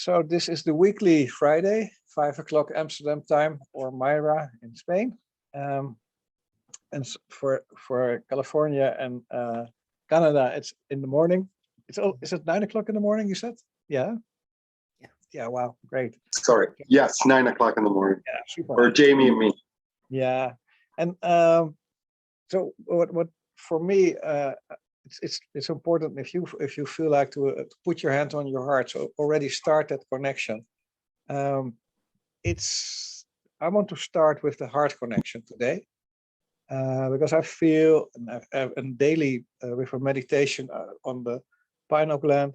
So this is the weekly Friday, 5 o'clock Amsterdam time, or Myra in Spain. And for California and Canada, it's in the morning. Is it 9 o'clock in the morning, you said? Yeah. Yeah, wow, great. Sorry, yes, 9 o'clock in the morning. Yeah, super. For Jamie and me. Yeah, and so what for me, it's important if you feel like to put your hand on your heart, so already start that connection. I want to start with the heart connection today, because I feel and daily with a meditation on the pineal gland.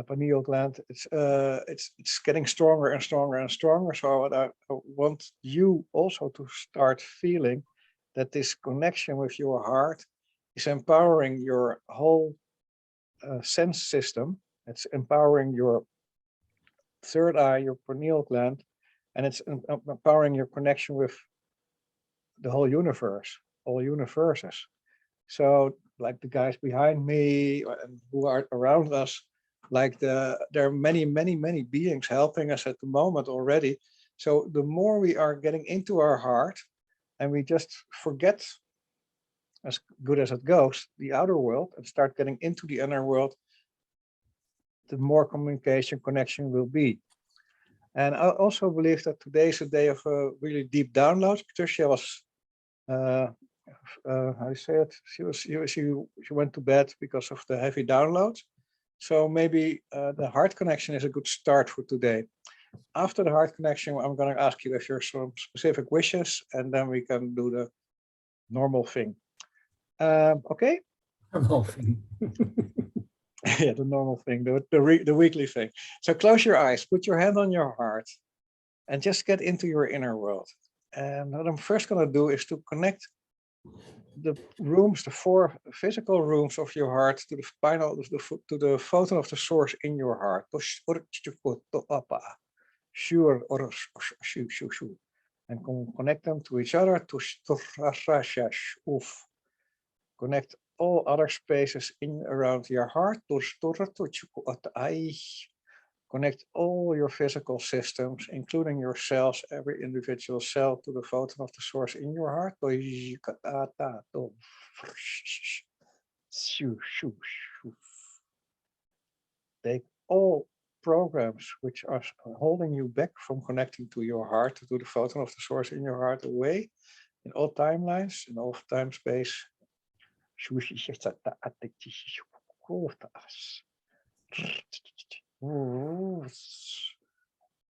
Pineal gland, it's getting stronger and stronger and stronger. So I want you also to start feeling that this connection with your heart is empowering your whole sense system. It's empowering your third eye, your pineal gland, and it's empowering your connection with the whole universe, all universes. So like the guys behind me and who are around us, like there are many beings helping us at the moment already. So the more we are getting into our heart and we just forget, as good as it goes, the outer world and start getting into the inner world, the more communication connection will be. And I also believe that today is a day of really deep downloads. Patricia was how do you say it? She went to bed because of the heavy downloads. So maybe the heart connection is a good start for today. After the heart connection, I'm going to ask you if there's some specific wishes, and then we can do the normal thing. Okay? Normal thing. Yeah, the normal thing, the weekly thing. So close your eyes, put your hand on your heart, and just get into your inner world. And what I'm first going to do is to connect the rooms, the 4 physical rooms of your heart to the spinal, to the photon of the source in your heart. And connect them to each other. Connect all other spaces in around your heart. Connect all your physical systems, including your cells, every individual cell, to the photon of the source in your heart. Take all programs which are holding you back from connecting to your heart, to the photon of the source in your heart, away in all timelines, in all time space.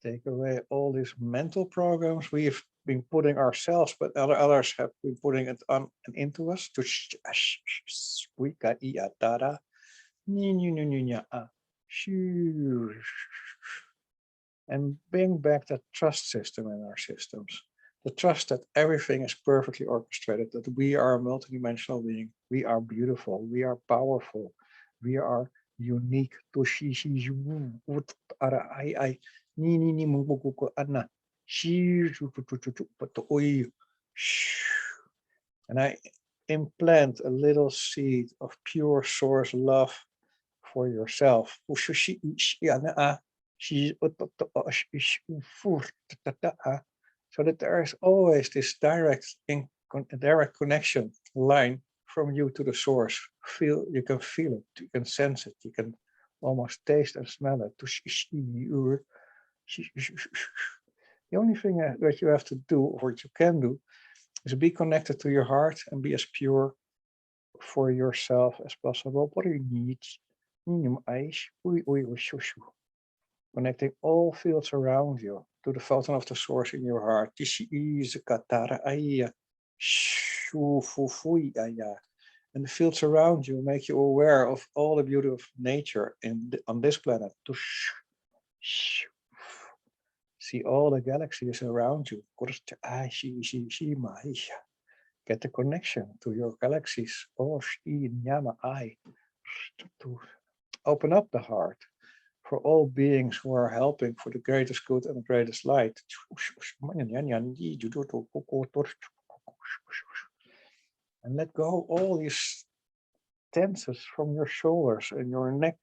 Take away all these mental programs we've been putting ourselves, but others have been putting it on and into us. And bring back that trust system in our systems. The trust that everything is perfectly orchestrated, that we are a multidimensional being, we are beautiful, we are powerful, we are unique. And I implant a little seed of pure source love for yourself. So that there is always this direct connection line from you to the source. You can feel it, you can sense it, you can almost taste and smell it. The only thing that you have to do, or what you can do, is be connected to your heart and be as pure for yourself as possible. What do you need? Connecting all fields around you to the photon of the source in your heart. And the fields around you make you aware of all the beauty of nature on this planet. See all the galaxies around you. Get the connection to your galaxies. Open up the heart for all beings who are helping for the greatest good and the greatest light. And let go all these tenses from your shoulders and your neck,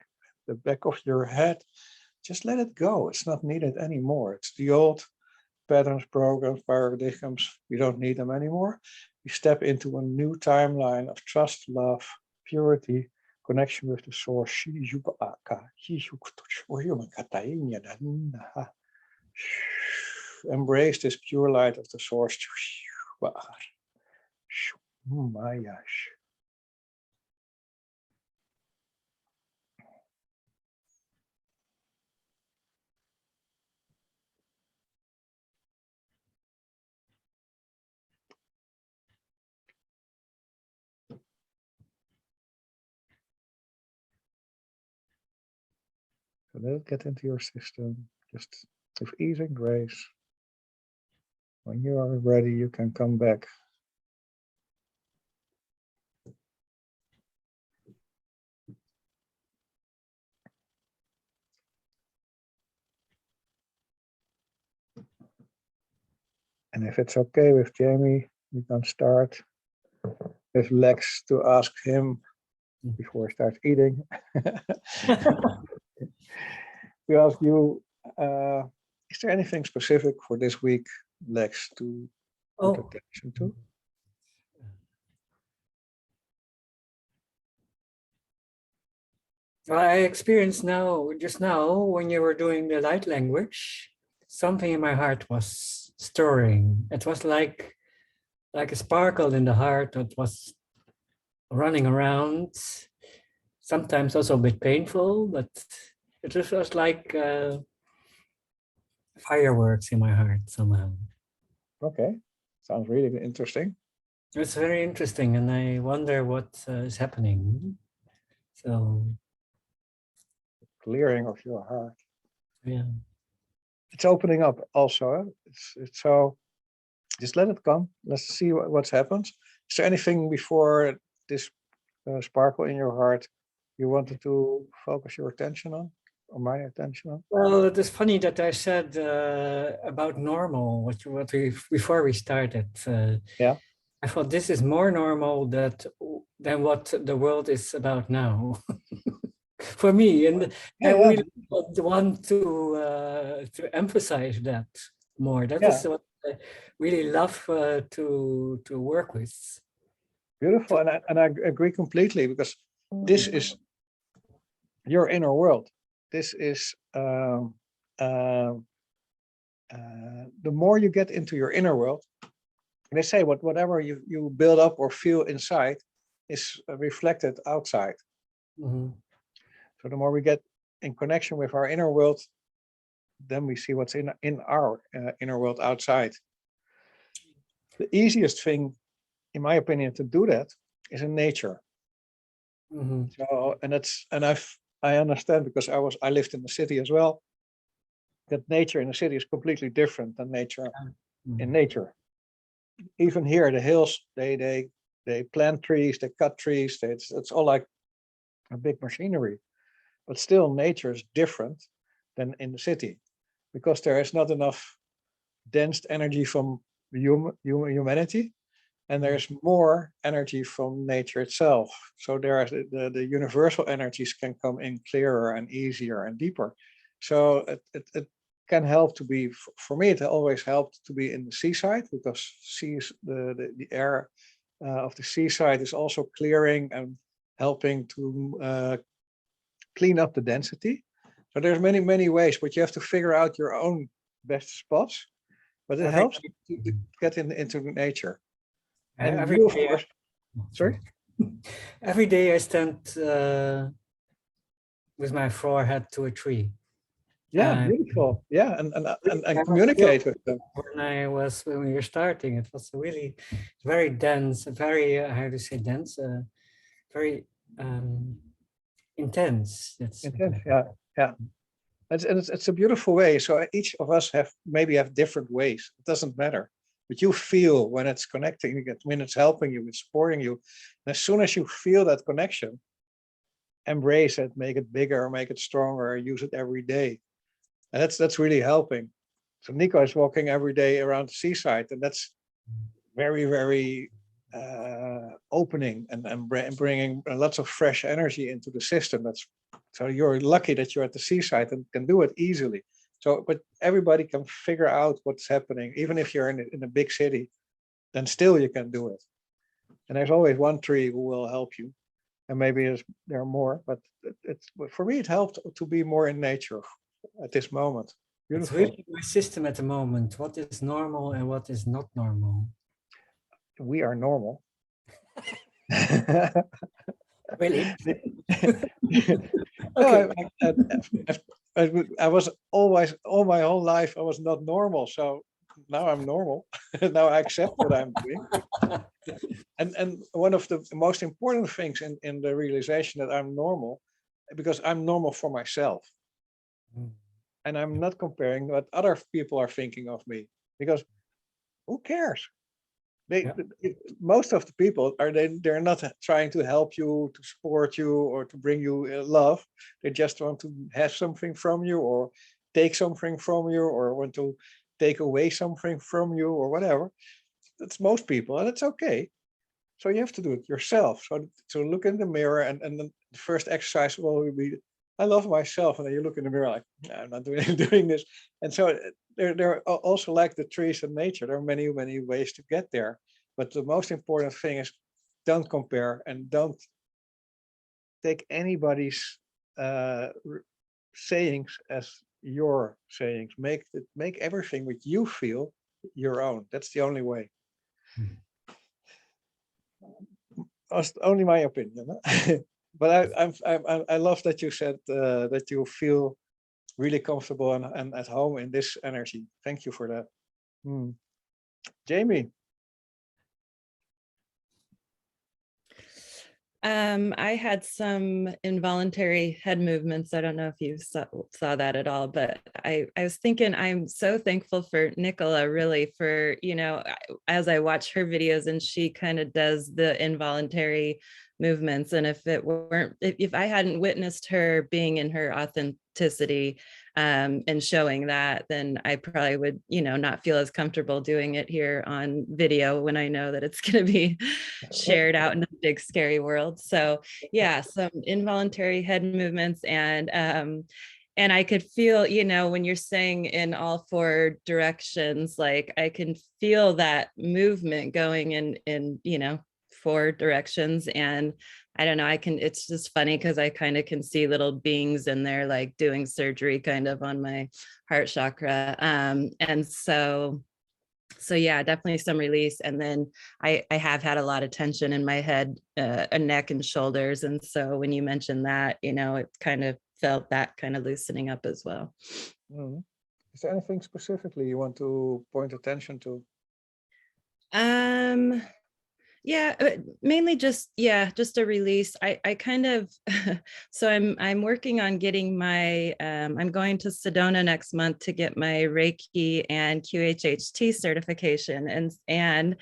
the back of your head. just let it go. It's not needed anymore. It's the old patterns, programs, paradigms. We don't need them anymore. We step into a new timeline of trust, love, purity, connection with the source. Embrace this pure light of the source. So let it get into your system, just with ease and grace. When you are ready, you can come back. And if it's okay with Jamie, we can start with Lex to ask him before he starts eating. We ask you, is there anything specific for this week, Lex, to put attention to? Well, I experienced just now, when you were doing the light language, something in my heart was stirring. It was like a sparkle in the heart that was running around, sometimes also a bit painful, but it just was like fireworks in my heart somehow. Okay, sounds really interesting. It's very interesting, and I wonder what is happening. So, clearing of your heart. Yeah, it's opening up also. It's so just let it come. Let's see what's happened. Is there anything before this sparkle in your heart you wanted to focus your attention on, or my attention on? Well, it is funny that I said about normal, what we before we started. Yeah. I thought this is more normal than what the world is about now. For me, and I really want to emphasize that more. That is what I really love to work with. Beautiful, and I agree completely, because this is your inner world. This is the more you get into your inner world, they say whatever you build up or feel inside is reflected outside. Mm-hmm. So the more we get in connection with our inner world, then we see what's in our inner world outside. The easiest thing, in my opinion, to do that is in nature. Mm-hmm. So, I understand, because I lived in the city as well, that nature in the city is completely different than nature in nature. Even here, the hills, they plant trees, they cut trees, it's all like a big machinery. But still, nature is different than in the city, because there is not enough dense energy from humanity, and there's more energy from nature itself. So there are the universal energies can come in clearer and easier and deeper. So it can help to be, for me, it always helped to be in the seaside, because the air of the seaside is also clearing and helping to clean up the density. So there's many ways, but you have to figure out your own best spots. But it helps to get into nature. And every you, of day, course, sorry? Every day I stand with my forehead to a tree. Yeah, beautiful. Yeah, and communicate with them. When we were starting, it was really very dense, very how to say dense, very intense. Intense, yeah. It's a beautiful way. So each of us maybe have different ways. It doesn't matter, but you feel when it's connecting, when it's helping you, it's supporting you. And as soon as you feel that connection, embrace it, make it bigger, make it stronger, use it every day. And that's really helping. So Nico is walking every day around the seaside, and that's very, very opening and bringing lots of fresh energy into the system. That's So you're lucky that you're at the seaside and can do it easily. So, but everybody can figure out what's happening, even if you're in a big city, then still you can do it. And there's always one tree who will help you. And maybe there are more, but it's for me, it helped to be more in nature at this moment. It's Beautiful. really my system at the moment. What is normal and what is not normal? We are normal. Really? No, Okay. I was always, all my whole life, I was not normal. So now I'm normal. Now I accept what I'm doing. And one of the most important things in the realization that I'm normal, because I'm normal for myself. And I'm not comparing what other people are thinking of me, because who cares? Most of the people they're not trying to help you, to support you, or to bring you love. They just want to have something from you, or take something from you, or want to take away something from you, or whatever. That's most people, and it's okay. So you have to do it yourself. So look in the mirror, and then the first exercise will be, I love myself, and then you look in the mirror like, no, I'm not doing this. And so they're also like the trees in nature. There are many ways to get there, but the most important thing is don't compare and don't take anybody's sayings as your sayings. Make everything what you feel your own. That's the only way. That's only my opinion. But I love that you said that you feel really comfortable and at home in this energy. Thank you for that. Jamie. I had some involuntary head movements. I don't know if you saw that at all, but I was thinking, I'm so thankful for Nicola, really, for, you know, as I watch her videos and she kind of does the involuntary movements. And if I hadn't witnessed her being in her authenticity and showing that, then I probably would, you know, not feel as comfortable doing it here on video when I know that it's going to be shared out in a big scary world. So yeah, some involuntary head movements, and I could feel, you know, when you're saying in all four directions, like I can feel that movement going in, you know, four directions. And I don't know, it's just funny because I kind of can see little beings in there like doing surgery kind of on my heart chakra. And so yeah, definitely some release. And then I have had a lot of tension in my head, neck and shoulders. And so when you mentioned that, you know, it kind of felt that kind of loosening up as well. Is there anything specifically you want to point attention to? Yeah, mainly just a release. I kind of, so I'm working on getting my, I'm going to Sedona next month to get my Reiki and QHHT certification. And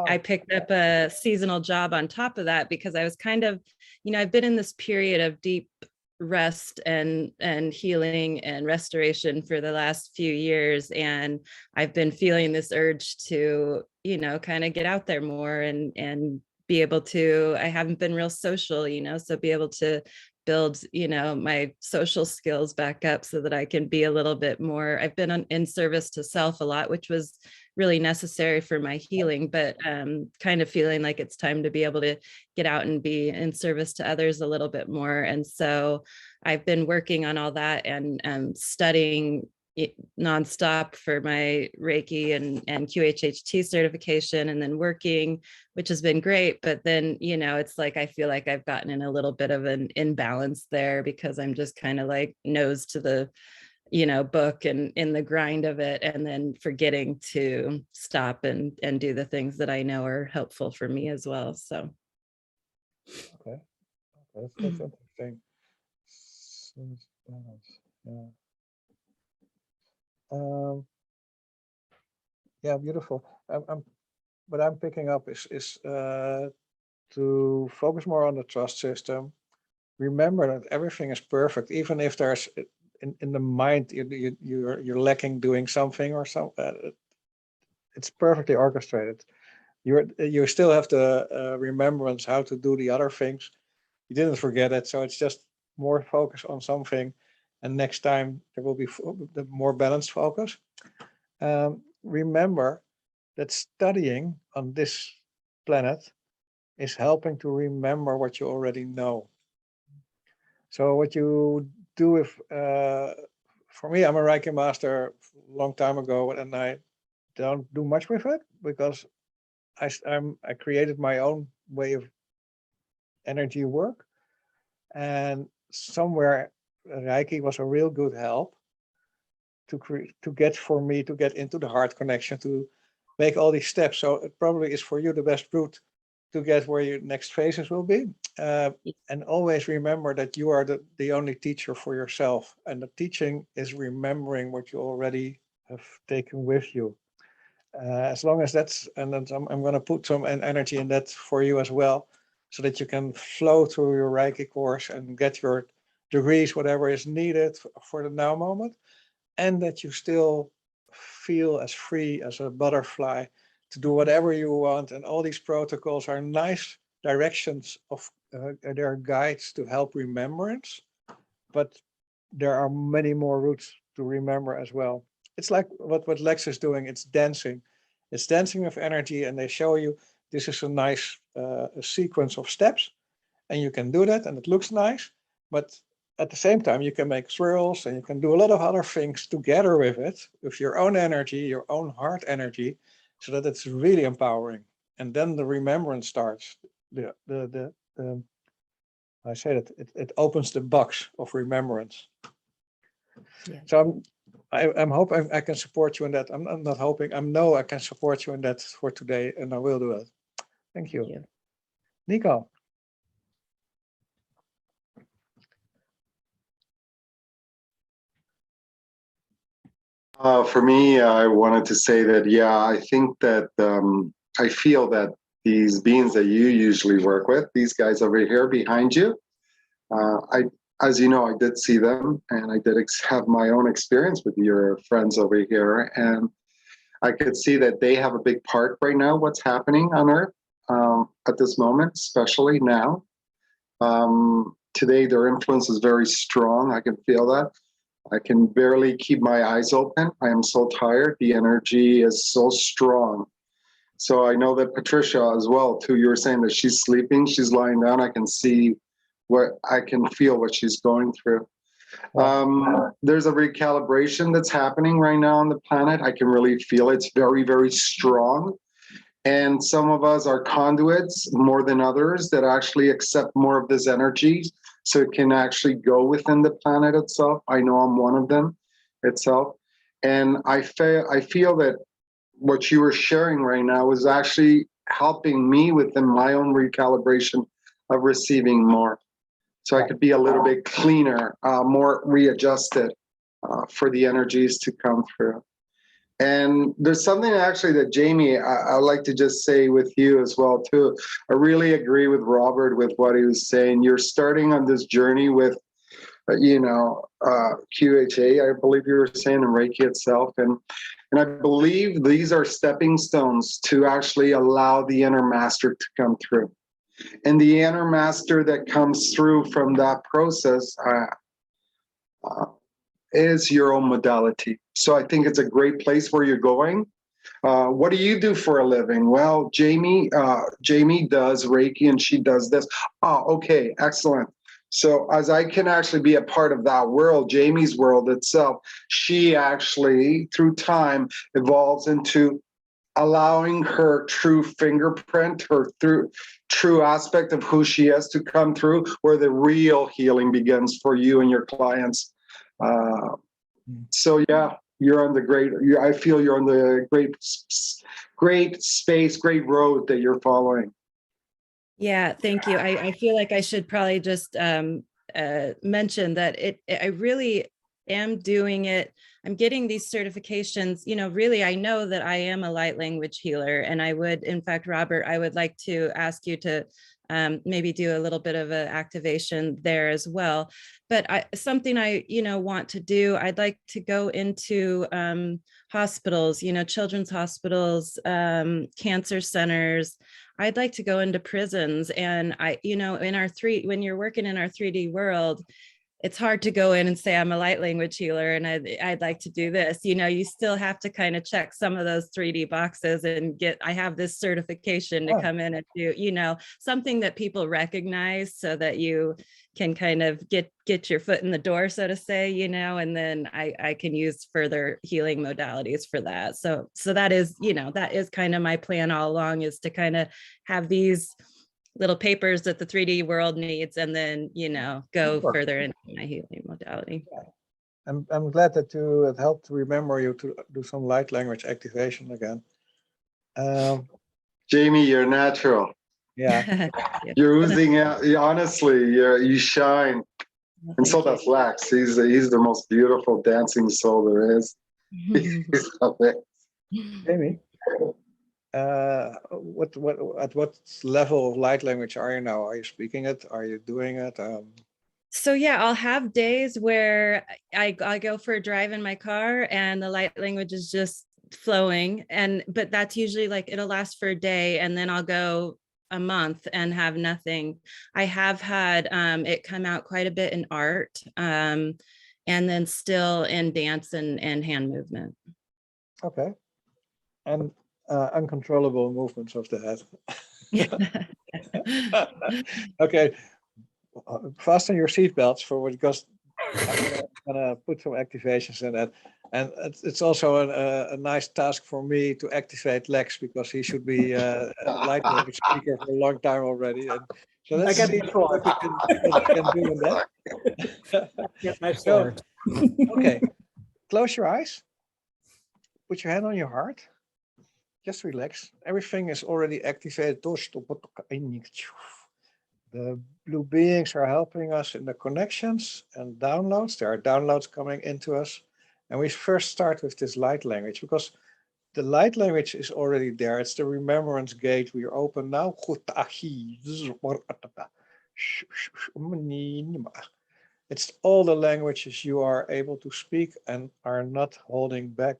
I picked up a seasonal job on top of that because I was kind of, you know, I've been in this period of deep rest and healing and restoration for the last few years, and I've been feeling this urge to, you know, kind of get out there more and be able to, I haven't been real social, you know, so be able to build, you know, my social skills back up so that I can be a little bit more, I've been in service to self a lot, which was really necessary for my healing, but kind of feeling like it's time to be able to get out and be in service to others a little bit more. And so I've been working on all that and studying nonstop for my Reiki and QHHT certification, and then working, which has been great. But then, you know, it's like, I feel like I've gotten in a little bit of an imbalance there because I'm just kind of like nose to the, you know, book and in the grind of it, and then forgetting to stop and do the things that I know are helpful for me as well. So. Okay, that's interesting. Yeah. Yeah, beautiful. What I'm picking up is to focus more on the trust system. Remember that everything is perfect, even if there's in the mind you're lacking doing something or something. It's perfectly orchestrated. You still have the remembrance how to do the other things. You didn't forget it, so it's just more focus on something, and next time there will be the more balanced focus. Remember that studying on this planet is helping to remember what you already know. So what you do with, for me, I'm a Reiki master a long time ago, and I don't do much with it because I created my own way of energy work, and somewhere Reiki was a real good help to get for me to get into the heart connection, to make all these steps. So it probably is for you the best route to get where your next phases will be. And always remember that you are the only teacher for yourself, and the teaching is remembering what you already have taken with you. As long as that's, and then I'm going to put some energy in that for you as well, so that you can flow through your Reiki course and get your degrees, whatever is needed for the now moment, and that you still feel as free as a butterfly to do whatever you want. And all these protocols are nice directions of, they're guides to help remembrance, but there are many more routes to remember as well. It's like what Lex is doing, it's dancing. It's dancing with energy, and they show you this is a nice a sequence of steps, and you can do that, and it looks nice, but at the same time, you can make swirls, and you can do a lot of other things together with it, with your own energy, your own heart energy, so that it's really empowering. And then the remembrance starts. I say that it opens the box of remembrance. Yeah. So I'm hoping I can support you in that. I'm not hoping, I know I can support you in that for today, and I will do it. Thank you. Thank you. Nico. For me, I wanted to say that, yeah, I think that I feel that these beings that you usually work with, these guys over here behind you, as you know, I did see them, and I did have my own experience with your friends over here, and I could see that they have a big part right now, what's happening on Earth at this moment, especially now. Today, their influence is very strong. I can feel that. I can barely keep my eyes open. I am so tired. The energy is so strong. So I know that Patricia as well, too, you were saying that she's sleeping, she's lying down. I can see I can feel what she's going through. There's a recalibration that's happening right now on the planet. I can really feel it. It's very, very strong. And some of us are conduits more than others that actually accept more of this energy, so it can actually go within the planet itself. I know I'm one of them itself. And I feel that what you were sharing right now is actually helping me within my own recalibration of receiving more. So I could be a little bit cleaner, more readjusted for the energies to come through. And there's something actually that Jamie, I'd like to just say with you as well, too. I really agree with Robert with what he was saying. You're starting on this journey with, QHA, I believe you were saying, and Reiki itself. And I believe these are stepping stones to actually allow the inner master to come through. And the inner master that comes through from that process is your own modality. So I think it's a great place where you're going. What do you do for a living? Well, Jamie does Reiki, and she does this. Oh, okay, excellent. So as I can actually be a part of that world, Jamie's world itself, she actually, through time, evolves into allowing her true fingerprint, her true aspect of who she is to come through, where the real healing begins for you and your clients. So yeah, you're on the great. I feel you're on the great space, great road that you're following. Yeah, thank you. I feel like I should probably just mention that I really am doing it. I'm getting these certifications, really, I know that I am a light language healer, and I would, in fact, Robert, I would like to ask you to maybe do a little bit of an activation there as well. But something I, want to do, I'd like to go into hospitals, children's hospitals, cancer centers. I'd like to go into prisons. And when you're working in our 3D world, it's hard to go in and say I'm a light language healer and I'd like to do this. You still have to kind of check some of those 3D boxes and I have this certification to come in and do, something that people recognize so that you can kind of get your foot in the door, so to say, and then I can use further healing modalities for that. So that is, that is kind of my plan all along, is to kind of have these little papers that the 3D world needs, and then, go further into my healing modality. Yeah. I'm glad that it helped to remember you to do some light language activation again. Jamie, you're natural. Yeah. You're oozing out. Honestly, you shine. And so does Lex. He's the most beautiful dancing soul there is. He's up there. Jamie, at what level of light language are you now? Are you speaking it? Are you doing it? So yeah, I'll have days where I go for a drive in my car and the light language is just flowing, but that's usually like it'll last for a day, and then I'll go a month and have nothing. I have had it come out quite a bit in art, and then still in dance and hand movement. Okay. And uncontrollable movements of the head. Okay, fasten your seatbelts because I'm gonna put some activations in that, and it's also a nice task for me to activate Lex, because he should be a light language speaker for a long time already. And so let's see what we can do in that. Get my So, sword. okay, close your eyes. Put your hand on your heart. Just relax. Everything is already activated. The blue beings are helping us in the connections and downloads. There are downloads coming into us. And we first start with this light language, because the light language is already there. It's the remembrance gate. We are open now. It's all the languages you are able to speak and are not holding back.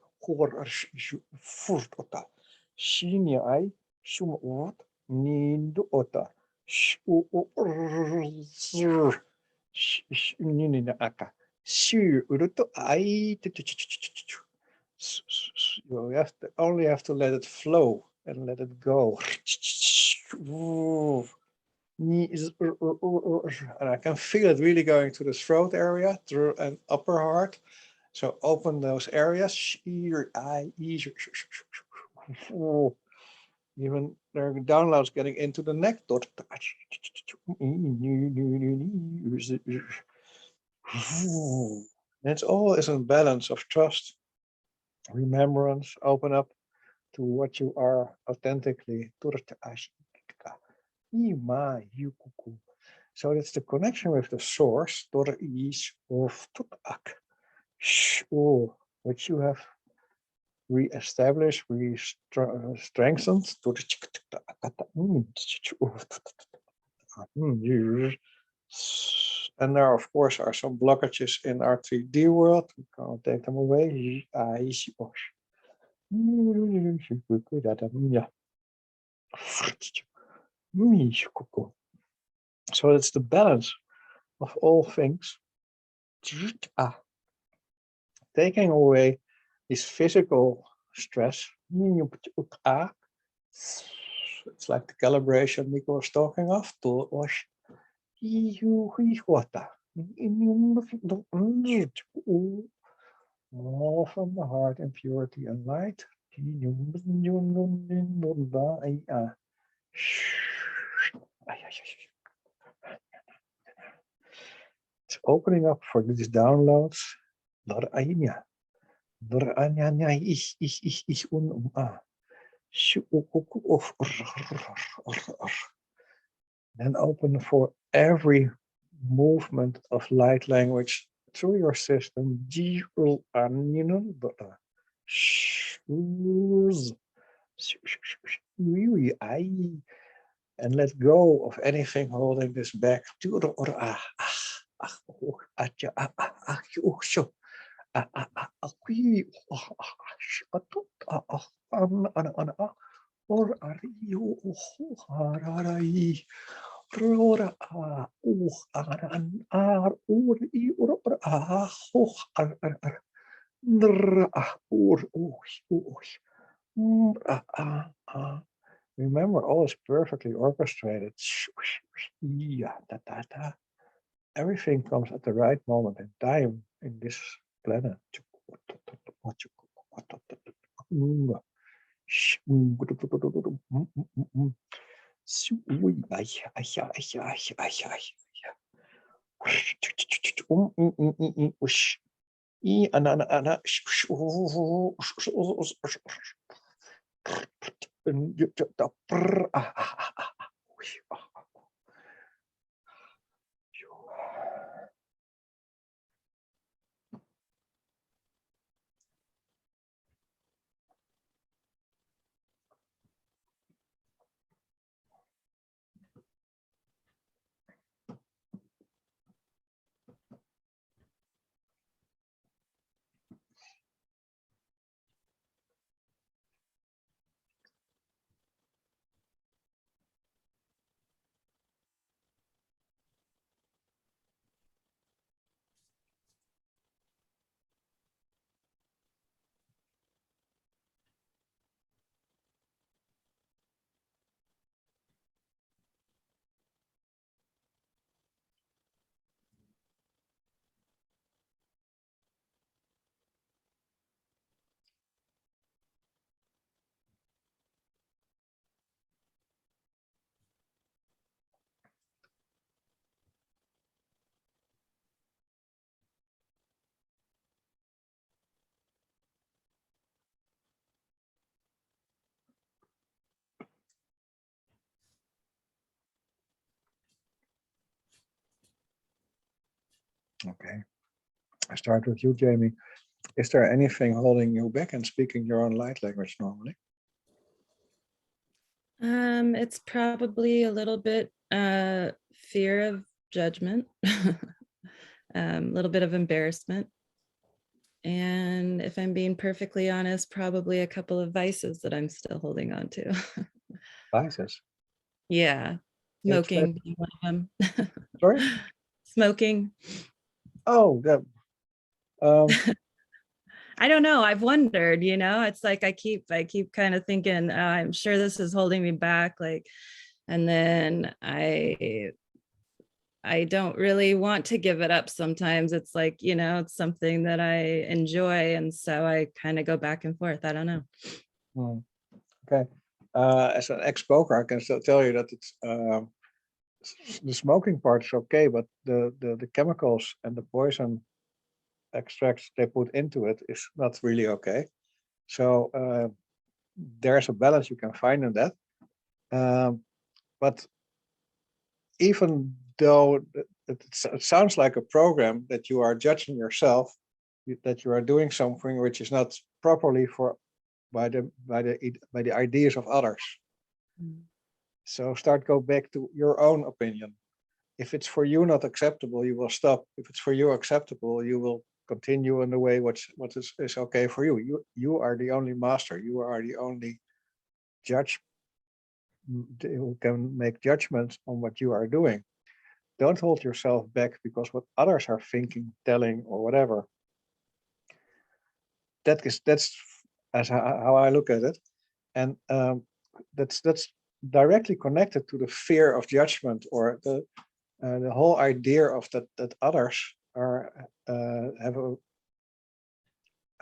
Shinya ai shum ot nindu ota nina aka shu uruto ai. You only have to let it flow and let it go. And I can feel it really going to the throat area, through an upper heart. So open those areas. Even there are downloads getting into the neck. It's all is in balance of trust, remembrance, open up to what you are authentically. So that's the connection with the source, which you have re-established, strengthened. And there, of course, are some blockages in our 3D world. We can't take them away. So it's the balance of all things. Taking away this physical stress. It's like the calibration Nico was talking of. All from the heart and purity and light. It's opening up for these downloads. Then open for every movement of light language through your system. And let go of anything holding this back. Remember, all is perfectly orchestrated. Everything comes at the right moment in time in this planet. Okay, I start with you, Jamie. Is there anything holding you back in speaking your own light language normally? It's probably a little bit fear of judgment, a little bit of embarrassment. And if I'm being perfectly honest, probably a couple of vices that I'm still holding on to. Vices. Yeah, smoking being one of them. Sorry? Smoking. Oh, yeah. I don't know. I've wondered, it's like I keep kind of thinking, I'm sure this is holding me back. Like, and then I don't really want to give it up sometimes. It's like, it's something that I enjoy. And so I kind of go back and forth. I don't know. Okay. As an ex-smoker, I can still tell you that it's the smoking part is okay, but the chemicals and the poison extracts they put into it is not really okay. So there's a balance you can find in that. But even though it sounds like a program that you are judging yourself, that you are doing something which is not properly by the ideas of others. So go back to your own opinion. If it's for you not acceptable, you will stop. If it's for you acceptable, you will continue in the way what is okay for you. You are the only master. You are the only judge who can make judgments on what you are doing. Don't hold yourself back because what others are thinking, telling, or whatever. That's as how I look at it, and that's directly connected to the fear of judgment, or the whole idea of that others are have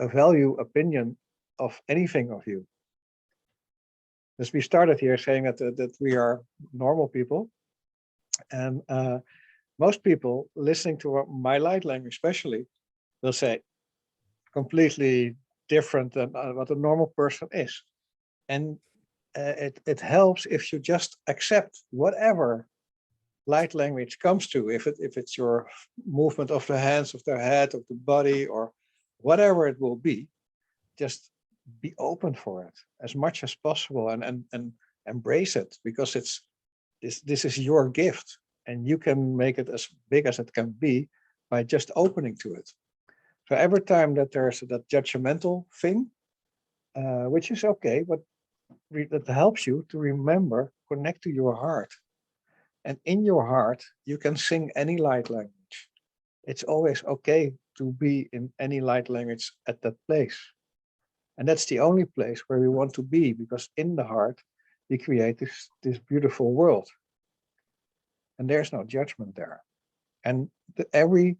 a value opinion of anything of you. As we started here saying that we are normal people, and most people listening to my light language especially will say completely different than what a normal person is. And it helps if you just accept whatever light language comes to, if it's your movement of the hands, of the head, of the body, or whatever it will be, just be open for it as much as possible and embrace it, because this is your gift, and you can make it as big as it can be by just opening to it. So every time that there's that judgmental thing, which is okay, but that helps you to remember, connect to your heart. And in your heart, you can sing any light language. It's always okay to be in any light language at that place. And that's the only place where we want to be, because in the heart, we create this beautiful world. And there's no judgment there. And every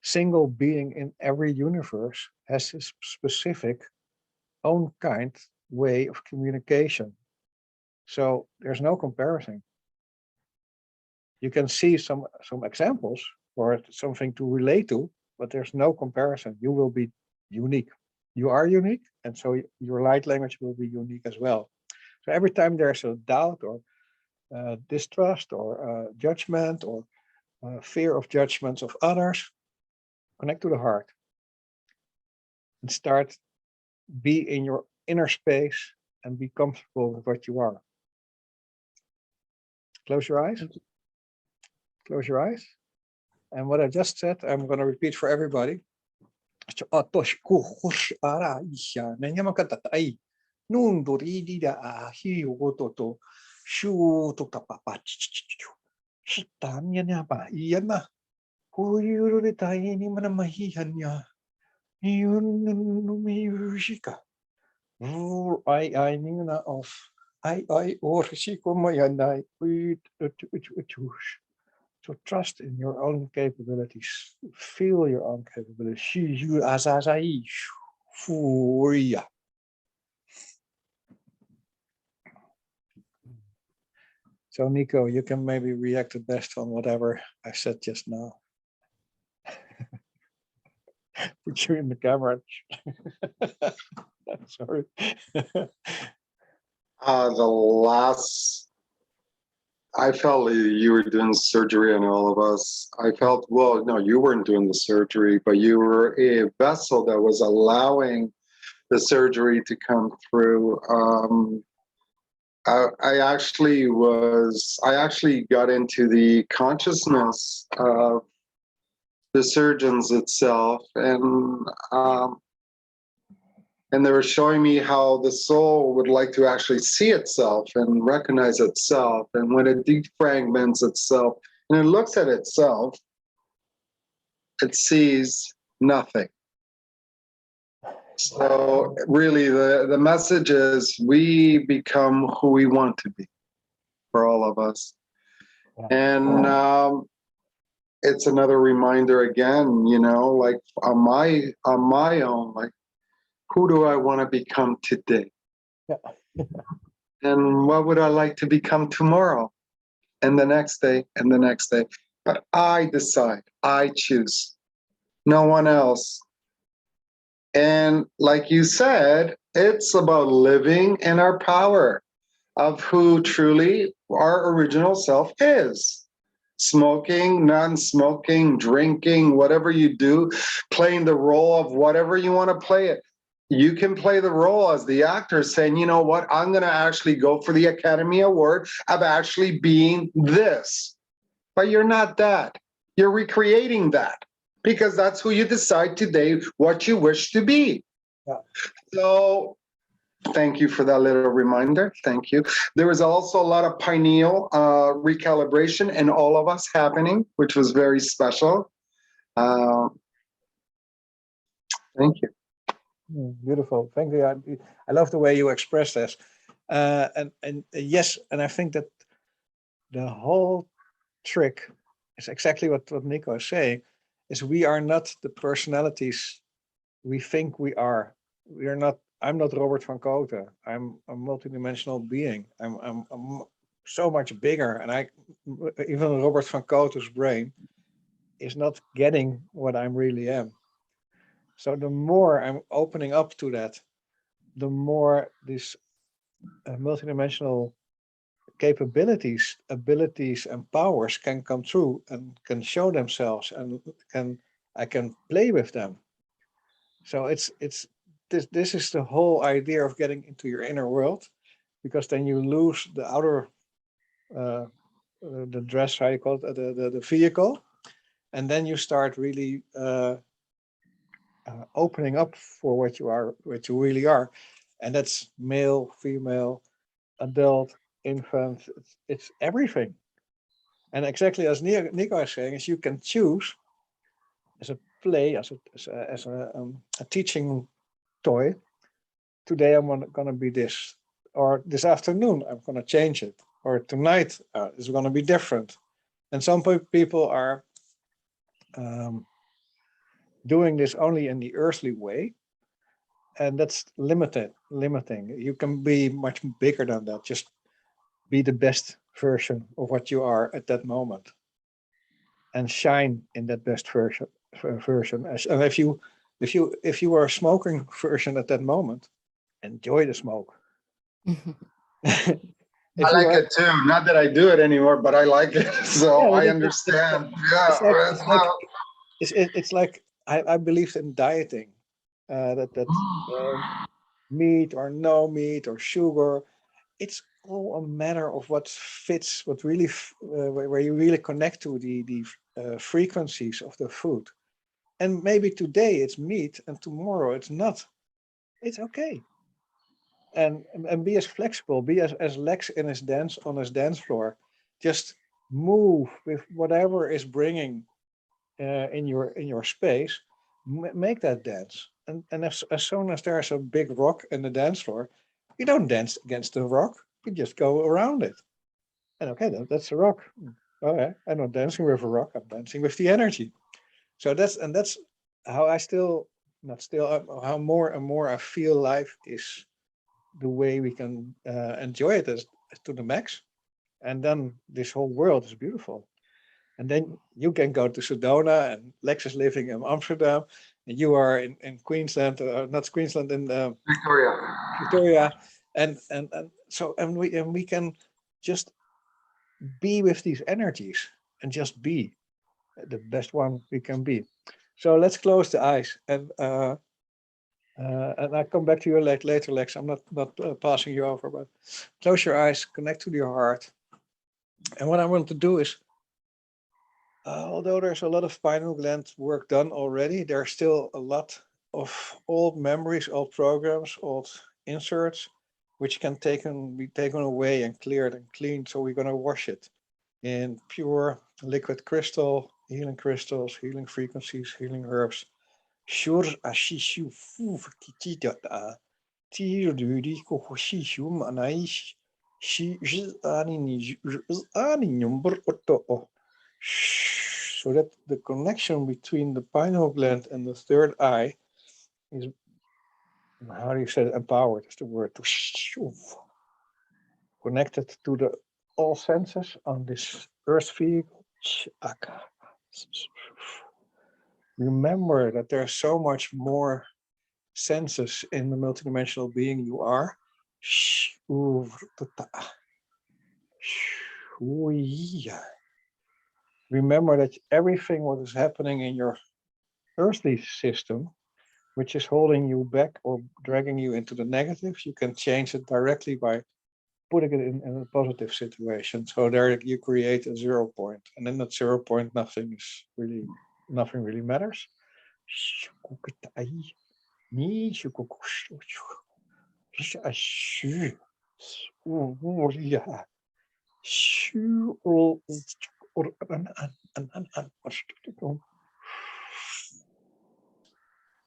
single being in every universe has his specific own kind way of communication. So there's no comparison. You can see some examples or something to relate to, but there's no comparison. You will be unique. You are unique, and so your light language will be unique as well. So every time there's a doubt or distrust or judgment or fear of judgments of others, connect to the heart and start be in your inner space and be comfortable with what you are. Close your eyes. Close your eyes. And what I just said, I'm going to repeat for everybody. So trust in your own capabilities. Feel your own capabilities. So Nico, you can maybe react the best on whatever I said just now. Put you in the camera. Sorry. I felt you were doing surgery on all of us. I felt, well, no, you weren't doing the surgery, but you were a vessel that was allowing the surgery to come through. I actually got into the consciousness of the surgeons itself, and they were showing me how the soul would like to actually see itself and recognize itself. And when it defragments itself and it looks at itself, it sees nothing. So really the message is we become who we want to be for all of us. And it's another reminder again, you know, like on my own, like, who do I want to become today? Yeah. And what would I like to become tomorrow? And the next day, and the next day. But I decide, I choose, no one else. And like you said, it's about living in our power of who truly our original self is. Smoking, non-smoking, drinking, whatever you do, playing the role of whatever you want to play it. You can play the role as the actor saying, you know what, I'm going to actually go for the Academy Award of actually being this. But you're not that. You're recreating that because that's who you decide today what you wish to be. Yeah. So thank you for that little reminder. Thank you. There was also a lot of pineal recalibration in all of us happening, which was very special. Thank you. Beautiful. Thank you. I love the way you express this. And yes, and I think that the whole trick is exactly what Nico is saying, is we are not the personalities we think we are. We are not. I'm not Robert van Kooten. I'm a multidimensional being. I'm so much bigger, and even Robert van Kooten's brain is not getting what I really am. So the more I'm opening up to that, the more these multidimensional capabilities, abilities, and powers can come through and can show themselves, and I can play with them. So this is the whole idea of getting into your inner world, because then you lose the outer the dress, how you call it, the vehicle, and then you start really opening up for what you are, what you really are. And that's male, female, adult, infant, it's everything. And exactly as Nico is saying, is you can choose as a play, as a teaching toy. Today I'm gonna be this, or this afternoon I'm gonna change it, or tonight it's gonna be different. And some people are doing this only in the earthly way, and that's limiting. You can be much bigger than that. Just be the best version of what you are at that moment, and shine in that best version. And if you are a smoking version at that moment, enjoy the smoke. I like it too. Not that I do it anymore, but I like it. So I understand. It's like I believe in dieting, that meat or no meat or sugar. It's all a matter of what fits, what really where you really connect to the frequencies of the food. And maybe today it's meat and tomorrow it's not. It's okay. And be as flexible, be as Lex in his dance on his dance floor. Just move with whatever is bringing in your space. Make that dance. And as soon as there's a big rock in the dance floor, you don't dance against the rock. You just go around it. And okay, that's a rock. Okay, I'm not dancing with a rock. I'm dancing with the energy. So that's how I still not still how more and more I feel life is the way we can enjoy it as to the max. And then this whole world is beautiful. And then you can go to Sedona, and Lex is living in Amsterdam, and you are in Queensland, not Queensland, in Victoria, and we can just be with these energies and just be the best one we can be. So let's close the eyes, and I come back to you later, Lex. I'm not passing you over, but close your eyes, connect to your heart. And what I want to do is, although there's a lot of pineal gland work done already, there's still a lot of old memories, old programs, old inserts, which can be taken away and cleared and cleaned. So we're going to wash it in pure liquid crystal, healing crystals, healing frequencies, healing herbs. Shur ashishu fu kitita tiruri ko hoshishu manaish shi ani number otto. So that the connection between the pineal gland and the third eye is, how do you say it, empowered is the word, to connected to the all senses on this earth vehicle. Remember that there's so much more senses in the multidimensional being you are. Remember that everything what is happening in your earthly system, which is holding you back or dragging you into the negatives, you can change it directly by putting it in a positive situation. So there you create a 0 point, and in that 0 point, nothing really matters.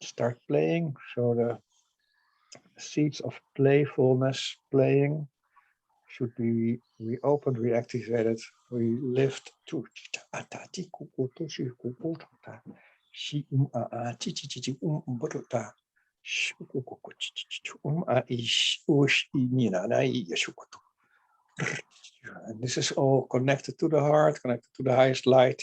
Start playing. So the seeds of playfulness, playing, should be reopened, reactivated. We lift to and this is all connected to the heart, connected to the highest light.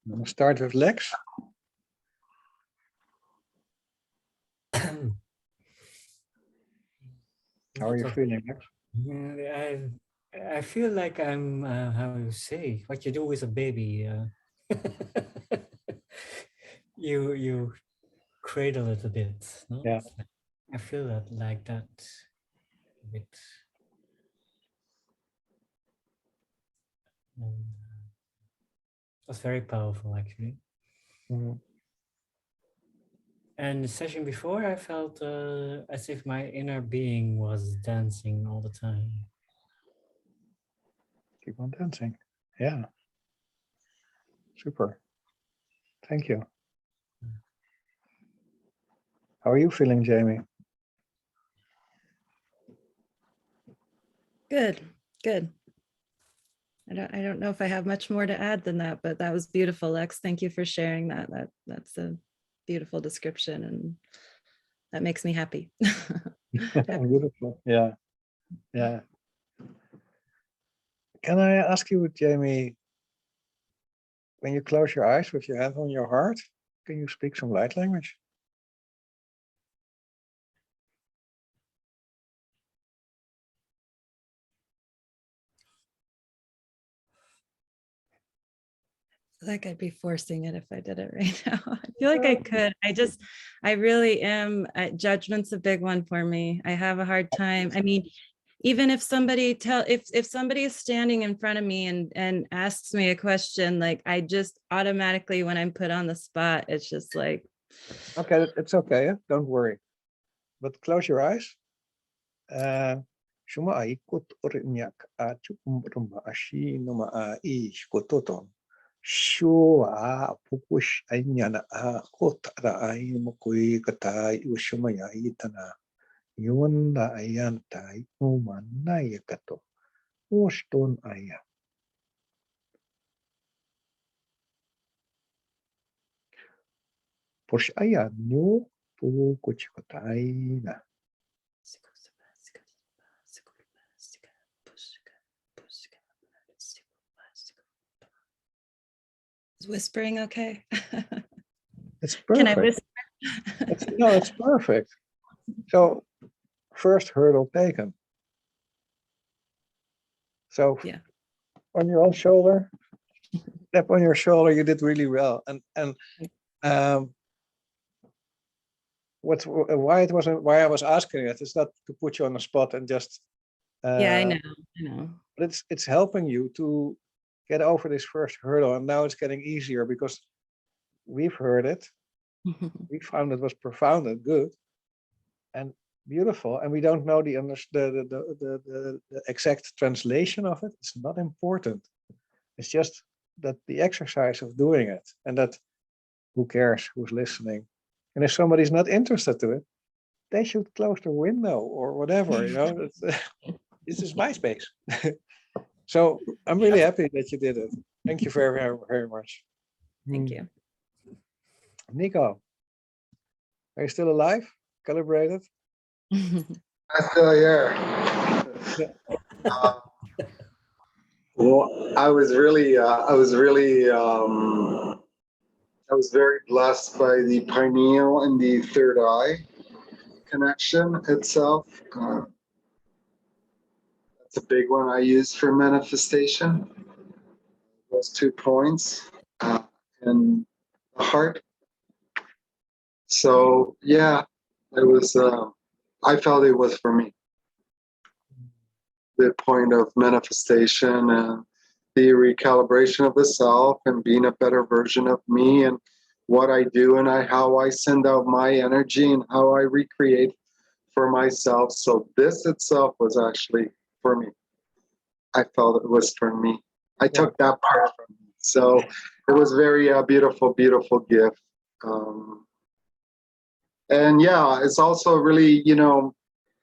I'm gonna start with Lex. How are you feeling, Lex? I feel like I'm, how you say, what you do with a baby. You cradle it a bit. No? Yeah. I feel that like that a bit. And, it was very powerful, actually. Mhm. And the session before, I felt as if my inner being was dancing all the time. Keep on dancing. Yeah. Super. Thank you. How are you feeling, Jamie? Good, good. I don't know if I have much more to add than that, but that was beautiful, Lex. Thank you for sharing that. That's a beautiful description, and that makes me happy. Beautiful. Yeah. Yeah. Can I ask you, Jamie, when you close your eyes with your hand on your heart, can you speak some light language? Like I'd be forcing it if I did it right now. I feel like I could. I really am. Judgment's a big one for me. I have a hard time. I mean, even if somebody if somebody is standing in front of me and asks me a question, like I just automatically, when I'm put on the spot, it's just like, Okay, it's okay. Don't worry. But close your eyes. Shuma aikut orinyak rumba ashi numa ish kototon. Shua pupush anyana kotara ai mukui katai ushumaya itana. Yunda ayanta umana yakato. Oston aya. Posh aya no pu kuchikotai na. is whispering okay? It's Can I perfect. whisper? No, it's perfect. So first hurdle taken. So Yeah. on your own shoulder, tap on your shoulder, you did really well. And why I was asking it is not to put you on the spot and just Yeah, I know. but it's helping you to get over this first hurdle, and now it's getting easier because we've heard it. We found it was profound and good and beautiful, and we don't know the exact translation of it. It's not important. It's just that the exercise of doing it, and that who cares who's listening, and if somebody's not interested to it, they should close the window or whatever. This is my space. So I'm really happy that you did it. Thank you very, very, very much. Thank you. Nico, are you still alive? Calibrated? I'm still here. Yeah. Well, I was very blessed by the pineal and the third eye connection itself. That's a big one I use for manifestation. Those 2 points and the heart. So yeah, it was. I felt it was for me. The point of manifestation and the recalibration of the self and being a better version of me and what I do and how I send out my energy and how I recreate for myself. So this itself was actually for me. I felt it was for me. I took that part from me. So it was very beautiful, beautiful gift. And yeah, it's also really,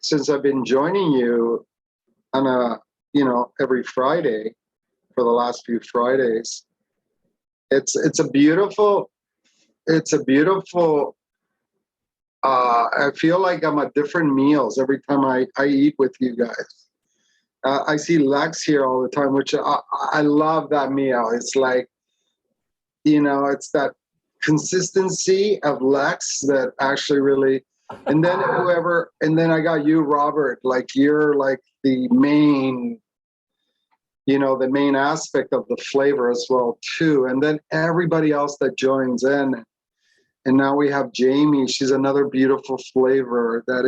since I've been joining you on every Friday for the last few Fridays, it's a beautiful, I feel like I'm at different meals every time I eat with you guys. I see Lex here all the time, which I love that meal. It's like it's that consistency of Lex that actually really, and then I got you, Robert, like you're like the main, the main aspect of the flavor as well too. And then everybody else that joins in. And now we have Jamie. She's another beautiful flavor that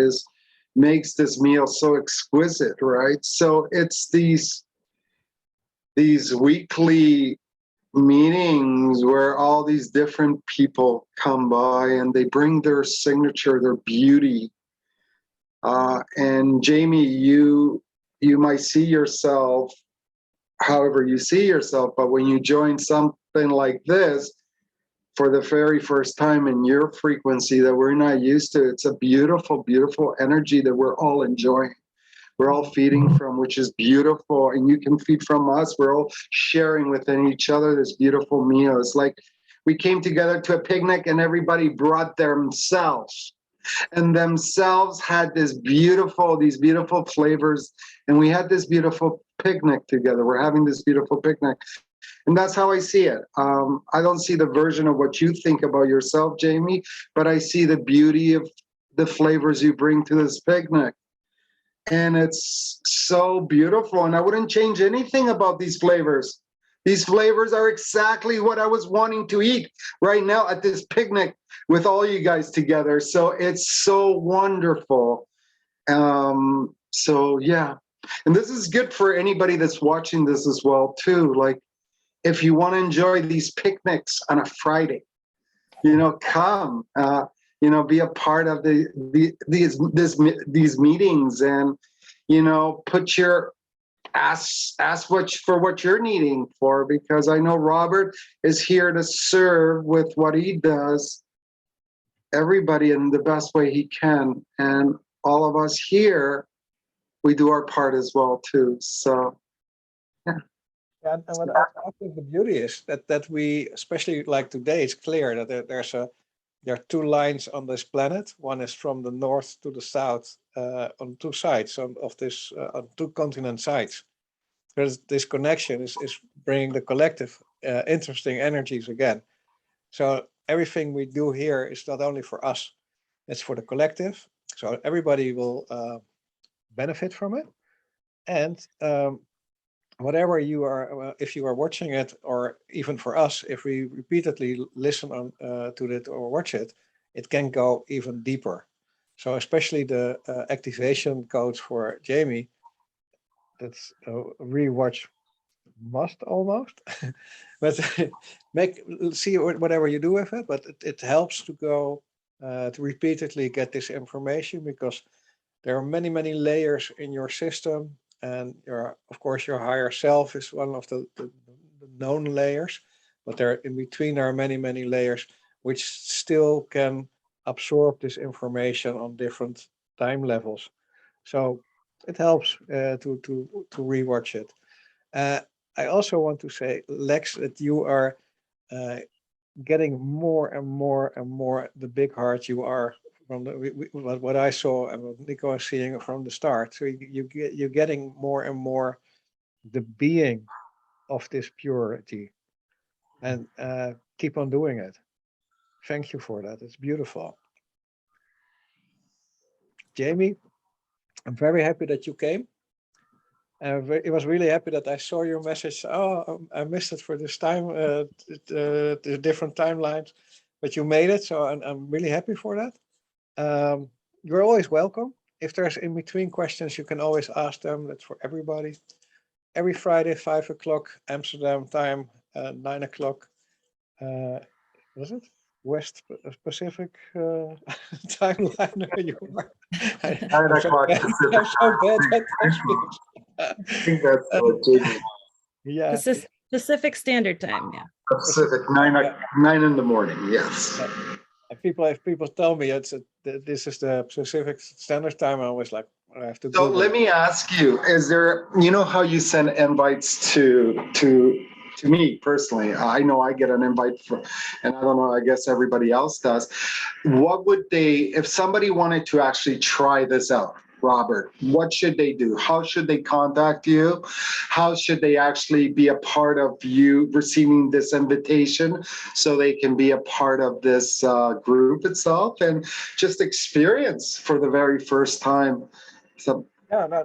makes this meal so exquisite, right? So it's these weekly meetings where all these different people come by and they bring their signature, their beauty. And Jamie, you might see yourself however you see yourself, but when you join something like this for the very first time in your frequency that we're not used to, it's a beautiful, beautiful energy that we're all enjoying. We're all feeding from, which is beautiful, and you can feed from us. We're all sharing within each other this beautiful meal. It's like we came together to a picnic and everybody brought themselves, and themselves had these beautiful flavors, and we had this beautiful picnic together. We're having this beautiful picnic. And that's how I see it. I don't see the version of what you think about yourself, Jamie, but I see the beauty of the flavors you bring to this picnic. And it's so beautiful. And I wouldn't change anything about these flavors. These flavors are exactly what I was wanting to eat right now at this picnic with all you guys together. So it's so wonderful. So yeah. And this is good for anybody that's watching this as well, too. Like, if you want to enjoy these picnics on a Friday, come. Be a part of these meetings, and put your ask for what you're needing for, because I know Robert is here to serve with what he does everybody in the best way he can, and all of us here, we do our part as well too. So yeah. Yeah, and what I think the beauty is that we, especially like today, it's clear that there are two lines on this planet. One is from the north to the south, on two sides of this, on two continent sides. There's this connection is bringing the collective interesting energies again. So everything we do here is not only for us, it's for the collective. So everybody will benefit from it. And whatever you are, if you are watching it, or even for us, if we repeatedly listen to it or watch it, it can go even deeper. So especially the activation codes for Jamie, that's a rewatch must almost, but see whatever you do with it. But it helps to go to repeatedly get this information, because there are many, many layers in your system. And of course, your higher self is one of the known layers, but in between there are many, many layers which still can absorb this information on different time levels. So it helps to rewatch it. I also want to say, Lex, that you are getting more and more and more the big heart you are from what I saw and what Nico is seeing from the start. So you're getting more and more the being of this purity, and keep on doing it. Thank you for that. It's beautiful. Jamie, I'm very happy that you came. I was really happy that I saw your message. Oh, I missed it for this time, the different timelines, but you made it. So I'm really happy for that. You're always welcome. If there's in between questions, you can always ask them. That's for everybody. Every Friday, 5 o'clock Amsterdam time, 9 o'clock. Was it West Pacific timeline where you are? I'm so bad at that. I think that's what Jamie. Yeah. Pacific Standard Time. Yeah. Pacific 9 in the morning. Yes. And if people tell me this is the Pacific Standard Time, I always like, I have to. So let me ask you: is there, how you send invites to me personally? I know I get an invite from, and I don't know, I guess everybody else does. What would if somebody wanted to actually try this out, Robert, what should they do? How should they contact you? How should they actually be a part of you receiving this invitation so they can be a part of this group itself and just experience for the very first time? So, Yeah, no,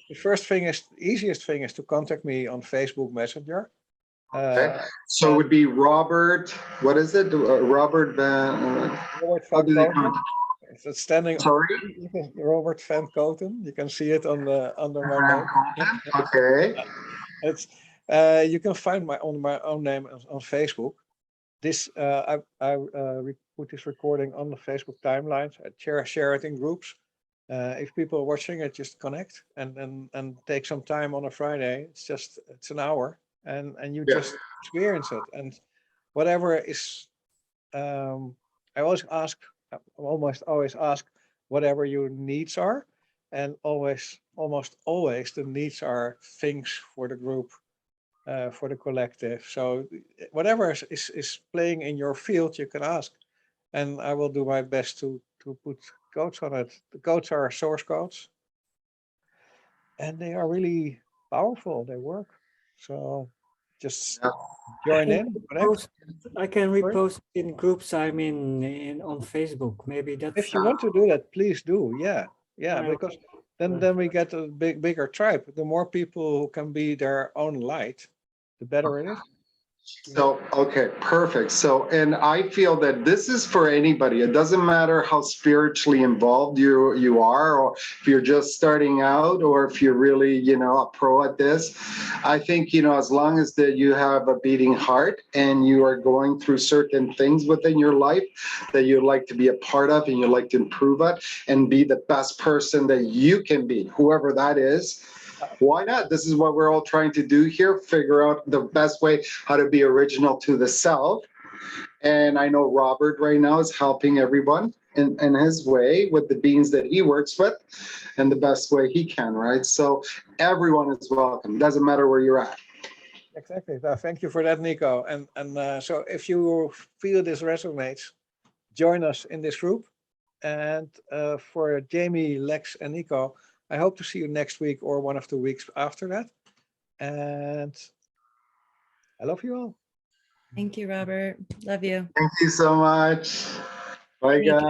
the first thing is, the easiest thing is to contact me on Facebook Messenger. okay. So it and would be Robert, what is it? Robert Van, Robert how van do they Kooten. contact? It's standing. Sorry? Robert van Kooten. You can see it on the under my name. Okay. It's you can find my own name on Facebook. This I put this recording on the Facebook timelines. I share it in groups. If people are watching it, just connect and take some time on a Friday. It's an hour, and you Yeah. just experience it. And whatever is, I almost always ask whatever your needs are, and almost always the needs are things for the group, for the collective. So whatever is playing in your field, you can ask, and I will do my best to put codes on it. The codes are source codes, and they are really powerful. They work. So just Yeah. join in, connect. I can Sorry? repost in groups I'm in on Facebook. Maybe that's If you want to do that, please do. Yeah, I- because then we get a bigger tribe. The more people who can be their own light, the better it is. So, okay, perfect. So, and I feel that this is for anybody. It doesn't matter how spiritually involved you are, or if you're just starting out, or if you're really, a pro at this. I think, as long as that you have a beating heart and you are going through certain things within your life that you'd like to be a part of and you'd like to improve at and be the best person that you can be, whoever that is. Why not? This is what we're all trying to do here, figure out the best way how to be original to the self. And I know Robert right now is helping everyone in his way with the beings that he works with and the best way he can, right? So everyone is welcome. Doesn't matter where you're at. Exactly. Thank you for that, Nico. And so if you feel this resonates, join us in this group. And for Jamie, Lex, and Nico, I hope to see you next week or one of the weeks after that. And I love you all. Thank you, Robert. Love you. Thank you so much. Bye, guys.